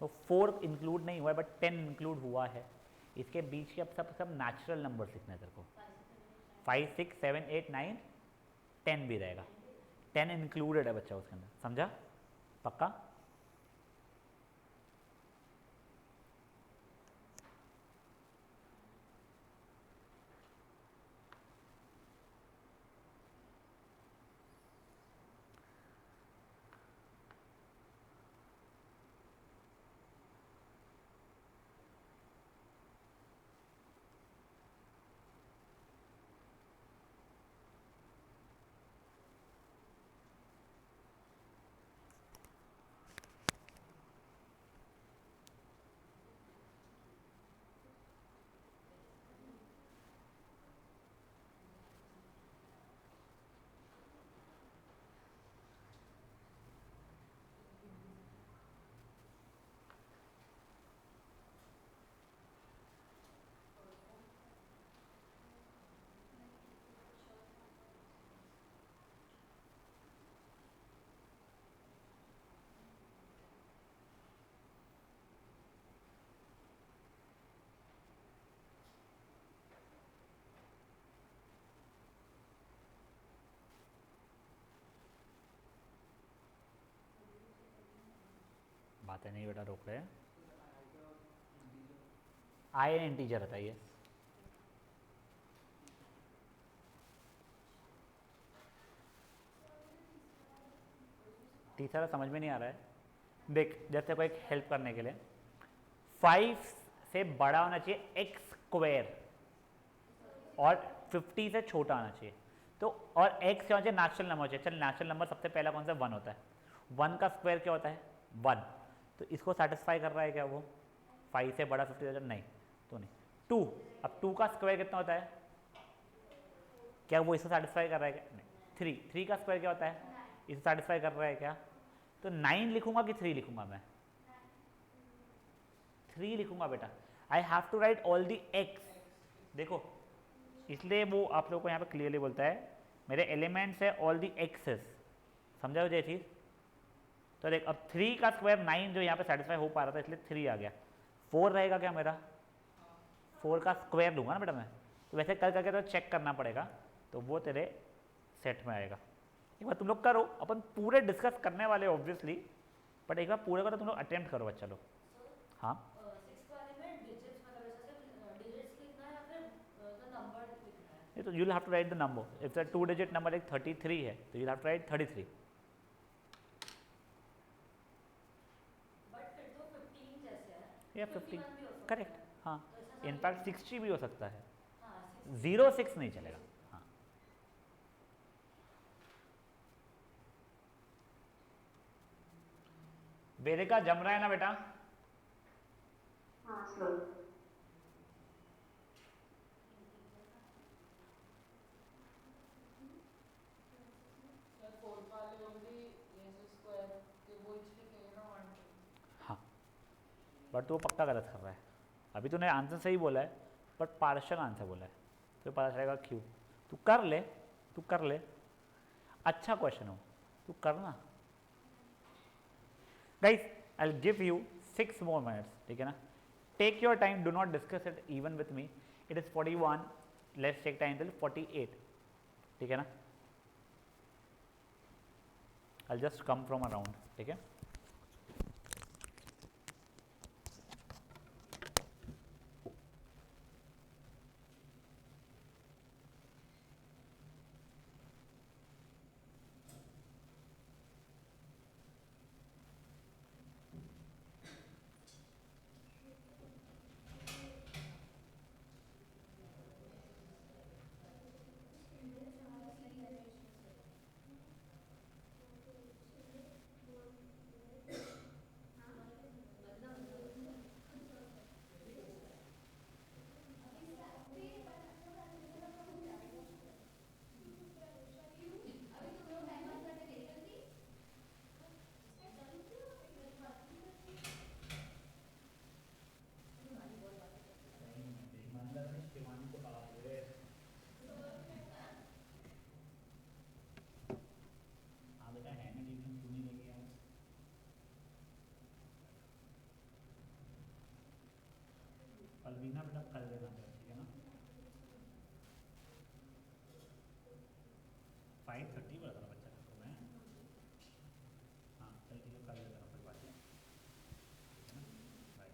तो 4 इंक्लूड नहीं हुआ है बट 10 इंक्लूड हुआ है। इसके बीच के अब सब नेचुरल नंबर लिखना है तेरे को। 5, 6, 7, 8, 9, 10 भी रहेगा, 10 इंक्लूडेड है बच्चा उसके अंदर, समझा? पक्का? आते नहीं बेटा, रोक रहे हैं। आई एन इंटीजर रहता है ये। तीसरा समझ में नहीं आ रहा है। देख, जैसे कोई हेल्प करने के लिए 5 से बड़ा होना चाहिए एक्स स्क्वायर और 50 से छोटा होना चाहिए। तो और एक्स क्या होना चाहिए? नेचुरल नंबर चाहिए। चल, नेचुरल नंबर सबसे पहला कौन सा? 1 होता है। 1 का स्क्वायर क्या होता है? 1। तो इसको सेटिस्फाई कर रहा है क्या वो? 5 से बड़ा 50 से नहीं, तो नहीं। 2, अब 2 का स्क्वायर कितना होता है? क्या वो इसको सेटिस्फाई कर रहा है क्या? नहीं। 3 का स्क्वायर क्या होता है? इसको सेटिस्फाई कर रहा है क्या? तो 9 लिखूंगा कि 3 लिखूंगा मैं? 3 लिखूंगा बेटा। I have to write all the x. देखो, इसलिए वो आप लोगों को यहाँ पे क्लियरली बोलता है मेरे एलिमेंट्स है ऑल दी एक्सेस। समझा हो ये चीज़? तो देख, अब 3 का स्क्वायर 9 जो यहाँ पे सेटिस्फाई हो पा रहा था, इसलिए 3 आ गया। 4 रहेगा क्या मेरा? 4 का स्क्वायर दूंगा ना बेटा मैं, तो वैसे कर करके तो चेक करना पड़ेगा, तो वो तेरे सेट में आएगा। एक बार तुम लोग करो, अपन पूरे डिस्कस करने वाले ऑब्वियसली, बट एक बार पूरे का तो तुम लोग अटेम्प्ट करो बच्चा लोग। हाँ, नहीं तो you'll have to write the number. If the 2-digit number एक 33 है, तो you'll have to write 33. या 15, करेक्ट। हाँ, इनफैक्ट 60 भी हो सकता है, 06 नहीं चलेगा। हाँ, वेदिका जम रहा है ना बेटा? हाँ सर। हाँ, बट तो वो पक्का गलत कर रहा है। अभी तूने आंसर सही बोला है, बट पार्शियल आंसर बोला है, तो पता चलेगा क्यों। तू कर ले, तू कर ले, अच्छा क्वेश्चन हो, तू करना। Guys, I will give you 6 more minutes, ठीक है ना? Take your time, do not discuss it even with me. It is 41, let's take time till 48, ठीक है ना? I just come from around, ठीक है? अलवीना बेटा कर देना, ठीक है ना? 5:30 बोला था बच्चा को मैं। हाँ चल ठीक है, कर देता हूँ, कोई बात नहीं, ठीक है ना? बाय।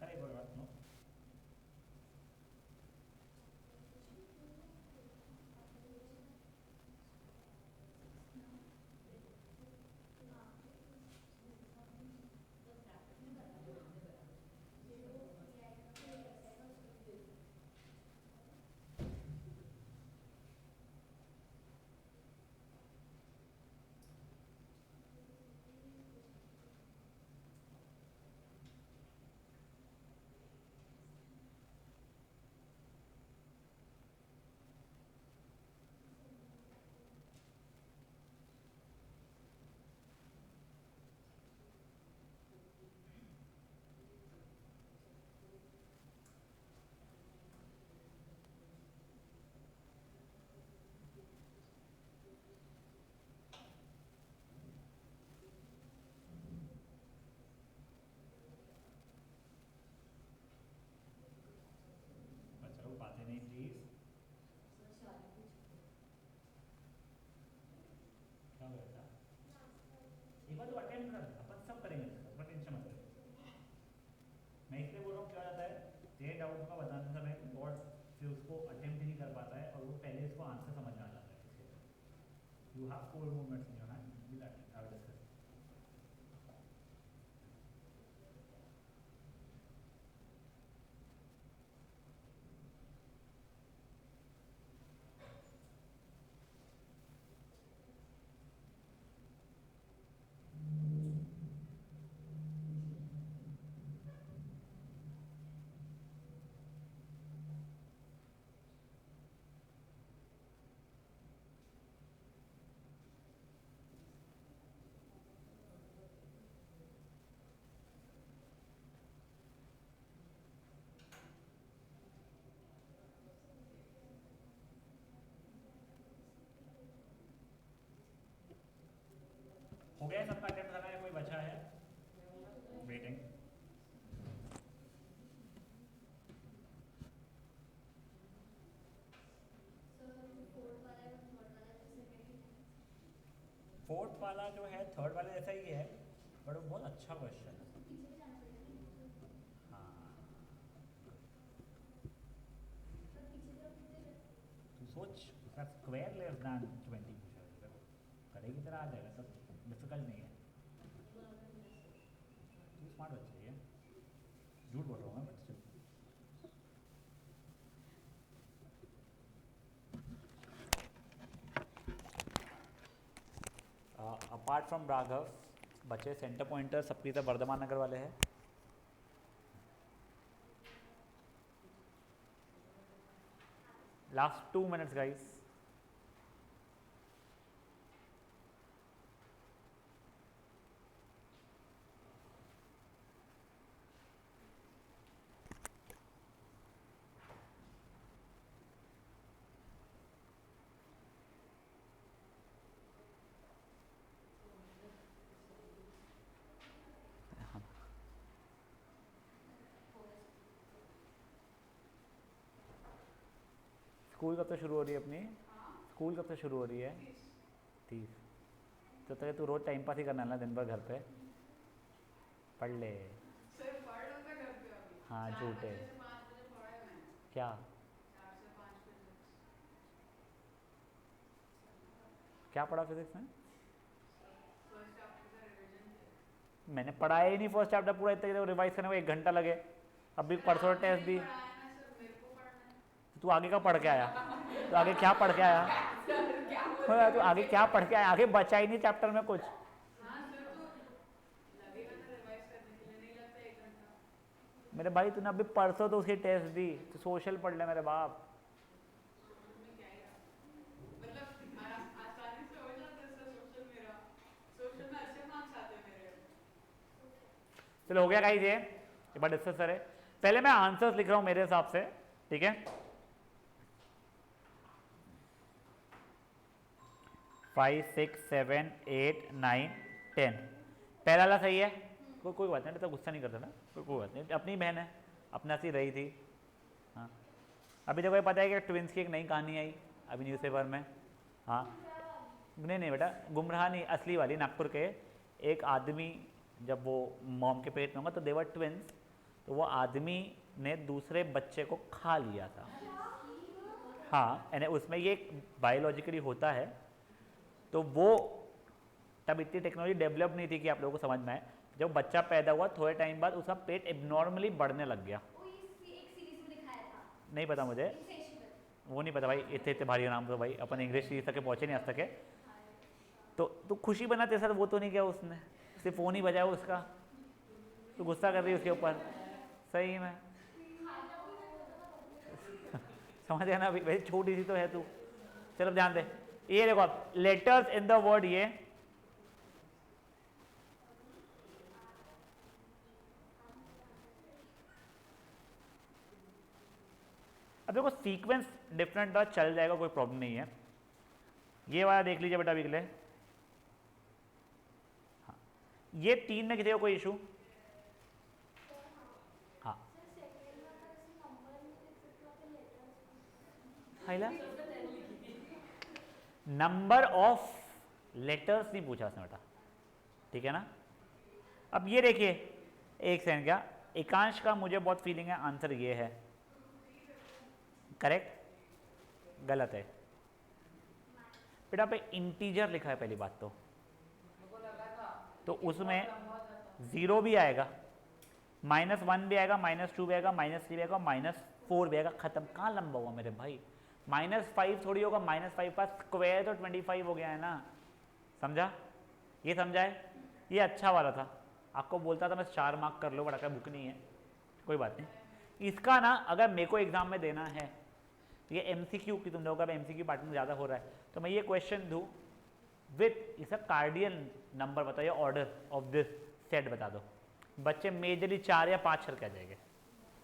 अरे कोई बात नो। डाउट का बताने समय बहुत फिर उसको अटेम्प्ट ही नहीं कर पाता है और वो पहले इसको आंसर समझ में आ जाता है। You have 4 movements in your hand, will I will discuss. हो गया सबका अटेम्प्ट करना है, कोई बचा है? वेटिंग। फोर्थ वाला जो है थर्ड वाले जैसा ही है, बट वो बहुत अच्छा क्वेश्चन है। हाँ, तू सोच उसका स्क्वायर लेस दैन 20 पूछा है, करेगी तरह आ जाएगा, सब डिफिकल्ट नहीं है। तू स्मार्ट बच्चा है, झूठ बोल रहा हूँ मैं, but still. Apart from Raghav बचे सेंटर पॉइंटर सबकी तरह वर्धमान नगर वाले हैं। Last 2 minutes guys. स्कूल कब से शुरू हो रही है अपनी? स्कूल कब से शुरू हो रही है? 30। तो तक तू रोज टाइम पास ही करना है ना, दिन भर घर पे पढ़ ले। हाँ झूठे क्या? क्या पढ़ा फिजिक्स में? मैंने पढ़ाया ही नहीं फर्स्ट चैप्टर पूरा, इतना रिवाइज करने में 1 घंटा लगे। अभी परसों टेस्ट दी। तू आगे का पढ़ के आया? तो आगे क्या पढ़ के आया? तो आगे क्या पढ़ के आया? आगे बचा ही नहीं चैप्टर में कुछ। मेरे भाई तूने अभी परसों तो उसकी टेस्ट दी, तो सोशल पढ़ ले मेरे बाप। चलो हो गया गाइस, ये एक बार डिस्कस करें। पहले मैं आंसर्स लिख रहा हूं मेरे हिसाब से, ठीक है? 5 6 7 8 9 10। पहला वाला सही है, कोई बात नहीं, तो गुस्सा नहीं करता था, कोई बात नहीं, अपनी बहन है, अपना सी रही थी। हाँ, अभी देखो ये पता है कि ट्विंस की एक नई कहानी आई अभी न्यूज़पेपर में। हाँ नहीं बेटा, गुमराह नहीं, असली वाली, नागपुर के एक आदमी जब वो मॉम के पेट में होगा तो देवर ट्विंस, तो वो आदमी ने दूसरे बच्चे को खा लिया था। हाँ, यानी उसमें ये बायोलॉजिकली होता है। तो वो तब इतनी टेक्नोलॉजी डेवलप नहीं थी कि आप लोगों को समझ में आए। जब बच्चा पैदा हुआ थोड़े टाइम बाद उसका पेट एबनॉर्मली बढ़ने लग गया। नहीं पता मुझे, वो नहीं पता भाई, इतने इतने भारी नाम तो भाई अपन इंग्लिश सीरीज तक पहुँचे नहीं आज तक है। तो खुशी बना तेरे साथ वो तो नहीं किया उसने, सिर्फ फ़ोन ही बजाया उसका, तो गुस्सा कर रही है उसके ऊपर सही में। समझ गया ना भाई, छोटी सी तो है तू। चलो ध्यान दे, ये देखो आप लेटर्स इन द वर्ड, ये अब देखो सीक्वेंस डिफरेंट था, चल जाएगा, कोई प्रॉब्लम नहीं है। ये वाला देख लीजिए बेटा अभी के लिए। हाँ, ये 3 में किसी कोई इशू? हाँ नंबर ऑफ लेटर्स नहीं पूछा उसने बेटा, ठीक है ना? अब ये देखिए, एक सेकंड, क्या एकांश का मुझे बहुत फीलिंग है आंसर ये है, करेक्ट? गलत है बेटा, पे इंटीजर लिखा है पहली बात तो उसमें 0 भी आएगा, -1 भी आएगा, -2 भी आएगा, -3 भी आएगा, -4 भी आएगा, खत्म। कहाँ लंबा हुआ मेरे भाई? -5 थोड़ी होगा, -5 का स्क्वायर तो 25 हो गया है ना, समझा? ये समझा है? ये अच्छा वाला था, आपको बोलता था मैं 4 मार्क कर लो, बड़ा का बुक नहीं है, कोई बात नहीं। इसका ना अगर मेरे को एग्जाम में देना है, ये MCQ की, तुम लोगों का MCQ पैटर्न ज़्यादा हो रहा है, तो मैं ये क्वेश्चन दूँ विथ इसका कार्डियल नंबर बताओ या ऑर्डर ऑफ दिस सेट बता दो, बच्चे मेजरली 4 या 5 करके आ जाएंगे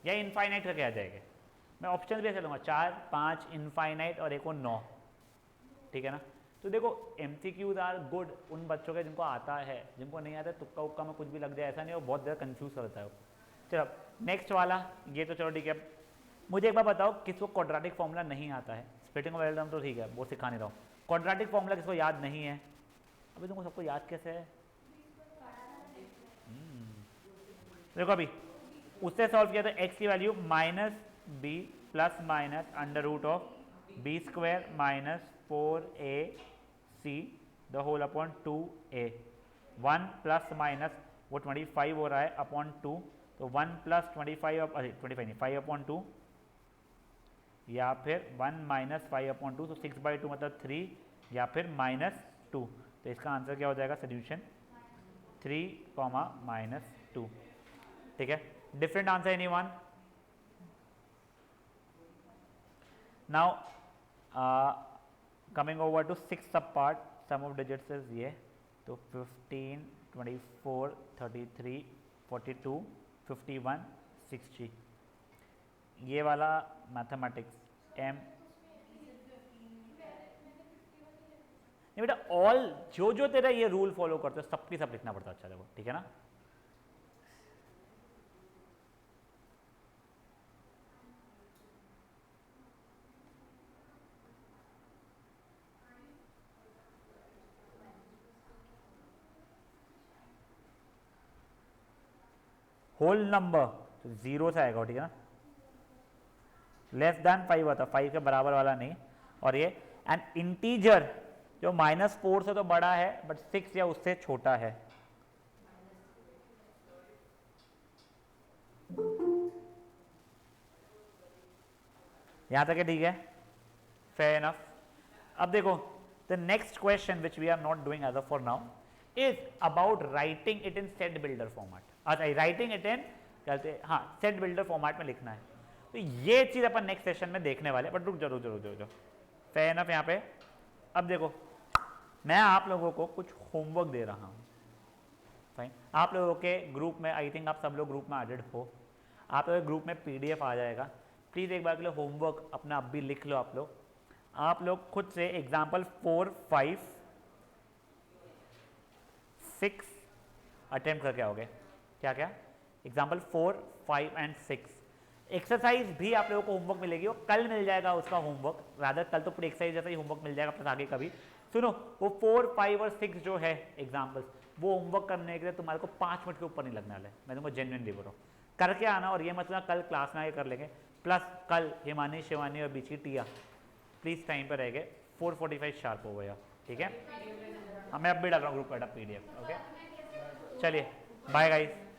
या इनफाइनाइट करके आ जाएंगे। मैं ऑप्शन भी ऐसे लूँगा 4, 5, इनफाइनाइट और एक और 9, ठीक है ना? तो देखो MCQs आर गुड उन बच्चों के जिनको आता है, जिनको नहीं आता तुक्का उक्का में कुछ भी लग जाए ऐसा नहीं, वो बहुत ज़्यादा कंफ्यूज करता है। चलो नेक्स्ट वाला, ये तो चलो ठीक है। मुझे एक बार बताओ किसको क्वाड्रेटिक फॉर्मूला नहीं आता है? स्प्लिटिंग ऑफ एल्गोरिथम तो ठीक है, वो सिखा नहीं रहा हूँ, क्वाड्रेटिक फॉर्मूला किसको याद नहीं है? अभी तुमको सबको याद कैसे है? देखो अभी उससे सॉल्व किया था, x की value -b plus minus under root of b square minus 4ac the whole upon 2a, 1 plus minus वो 25 हो रहा है अपॉन 2, तो 1 प्लस 25 25 नहीं 5 अपॉन 2 या फिर 1 माइनस 5 अपॉन 2, तो 6/2 मतलब 3 या फिर -2। तो इसका आंसर क्या हो जाएगा? सोल्यूशन 3, -2, ठीक है? Different answer anyone? Now coming over to 6th sub part, sum of digits is ये, तो 15, 24, 33, 42, 51, 60, ये वाला मैथमेटिक्स M नहीं बेटा, ऑल जो जो तेरा ये रूल फॉलो करते हो सबकी सब लिखना पड़ता है। अच्छा देखो, ठीक है ना? होल नंबर तो 0 से आएगा, ठीक है ना? लेस देन 5 होता, 5 के बराबर वाला नहीं। और ये एंड इंटीजर जो -4 से तो बड़ा है बट 6 या उससे छोटा है। यहां तक है, ठीक है? Fair enough. अब देखो the next question which we are not doing as of for now is about writing it in set builder format. अच्छा, राइटिंग इट इन कहते, हाँ, सेट बिल्डर फॉर्मेट में लिखना है। तो ये चीज अपन नेक्स्ट सेशन में देखने वाले, बट रुक जाओ। फेयर इनफ यहाँ पे। अब देखो मैं आप लोगों को कुछ होमवर्क दे रहा हूँ, फाइन? आप लोगों के ग्रुप में, आई थिंक आप सब लोग ग्रुप में एडेड हो, आप लोगों के ग्रुप में PDF आ जाएगा। प्लीज़ एक बार के लिए होमवर्क अपना अब भी लिख लो। आप लोग खुद से एग्जाम्पल 4, 5, 6 अटेम्प्ट करके आओगे। क्या क्या? Example 4, 5 and 6। एक्सरसाइज भी आप लोगों को होमवर्क मिलेगी, वो कल मिल जाएगा उसका होमवर्क, रादर कल तो पूरी एक्सरसाइज जैसा ही होमवर्क मिल जाएगा, प्लस आगे कभी। सुनो, वो 4, 5 और 6 जो है एग्जाम्पल्स, वो होमवर्क करने के लिए तुम्हारे को 5 मिनट के ऊपर नहीं लगने वाले। मैं तुमको जेन्युइनली बोल रहा हूँ, करके आना। और ये मतलब कल क्लास में आके कर लेंगे, प्लस कल हिमानी, शिवानी और बीची टिया प्लीज़ टाइम पर रहेंगे, 4:45 शार्प हो गया, ठीक है? मैं अब भी डाल रहा हूँ ग्रुप पर PDF, ओके? चलिए बाय गाइस।